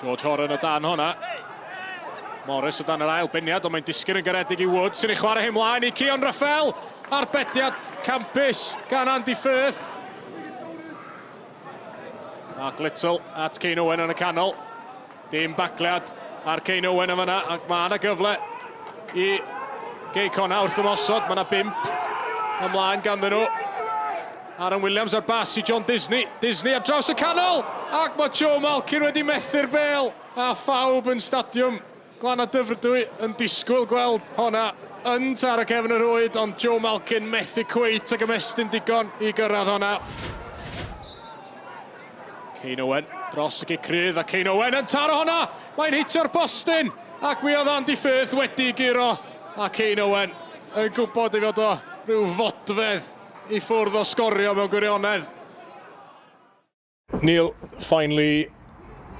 George Horan o dan hwnna. Morris o dan yr ail biniad, ond mae'n disgyn yn garedig i Woods sy'n ei chwarae hyn mlaen i Cion Raffel. Arbediad campus gan Andy Firth. Mark Little at Cei Connah yn y canol. Dim bagliad ar Cei Connah yn fyna, ac mae yna gyfle i Cei Connah wrth ymosod. Mae yna 5 ymlaen ganddyn nhw. Aaron Williams ar bas i John Disney. Disney ar draws y canol, ac mae Joe Malkin wedi methu'r bêl. A phawb yn stadiwm Glan a Dyfrdwy yn disgwyl gweld honna yn taro cefn yr rwyd, ond Joe Malkin methu Quay ac ymestyn digon i gyrraedd honna. Cei Connah dros y gicrydd, a Cei Connah yn taro honna. Mae'n hitio'r bostyn, ac mi oedd Andy Firth wedi giro. A Cei Connah yn gwybod ei fod o rhyw fodfedd i ffwrdd o sgorio mewn gwirionedd. Neil finally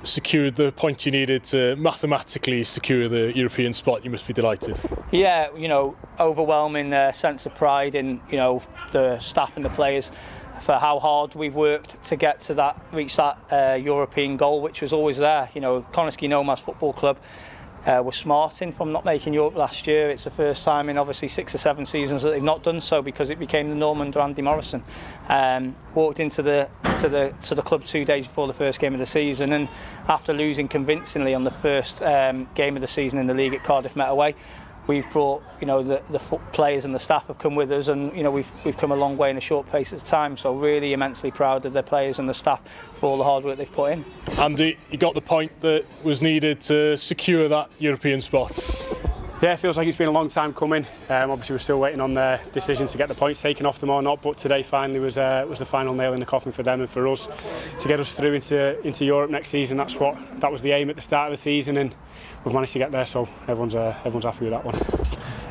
secured the point you needed to mathematically secure the European spot. You must be delighted. Yeah, you know, overwhelming sense of pride in, you know, the staff and the players for how hard we've worked to get to that, reach that European goal, which was always there. You know, Connah Nomads Football Club were smarting from not making Europe last year. It's the first time in obviously 6 or 7 seasons that they've not done so, because it became the norm under Andy Morrison. Walked into the club 2 days before the first game of the season, and after losing convincingly on the first game of the season in the league at Cardiff Met away, we've brought, you know, the players and the staff have come with us, and you know we've come a long way in a short pace of time. So really immensely proud of the players and the staff for all the hard work they've put in. Andy, you got the point that was needed to secure that European spot. Yeah, it feels like it's been a long time coming. Obviously, we're still waiting on the decision to get the points taken off them or not. But today, finally, was the final nail in the coffin for them and for us to get us through into Europe next season. That was the aim at the start of the season, and we've managed to get there. So everyone's happy with that one.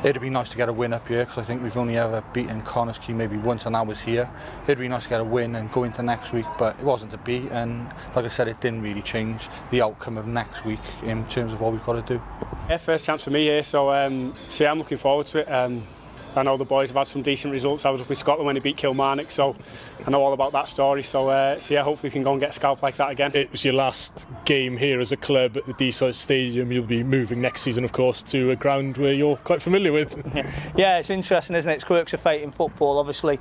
It'd be nice to get a win up here, because I think we've only ever beaten Connah maybe once, and I was here. It'd be nice to get a win and go into next week, but it wasn't to be, and like I said, it didn't really change the outcome of next week in terms of what we've got to do. Yeah, first chance for me here, so yeah, I'm looking forward to it. I know the boys have had some decent results. I was up in Scotland when they beat Kilmarnock, so I know all about that story. So yeah, hopefully we can go and get a scalp like that again. It was your last game here as a club at the di-sgôr Stadium. You'll be moving next season, of course, to a ground where you're quite familiar with. Yeah, it's interesting, isn't it? It's quirks of fate in football, obviously.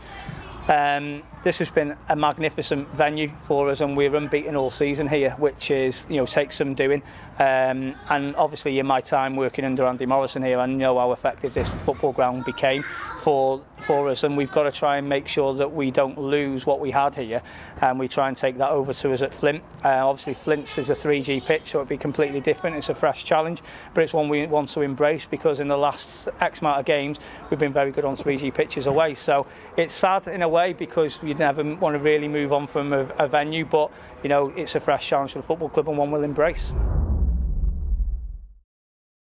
This has been a magnificent venue for us, and we're unbeaten all season here, which is, you know, takes some doing. And obviously in my time working under Andy Morrison here, I know how effective this football ground became for us, and we've got to try and make sure that we don't lose what we had here, and we try and take that over to us at Flint. Obviously Flint's is a 3G pitch, so it'll be completely different. It's a fresh challenge, but it's one we want to embrace, because in the last X amount of games we've been very good on 3G pitches away. So it's sad in a way, because you never want to really move on from a venue, but you know, it's a fresh challenge for the football club and one we'll embrace.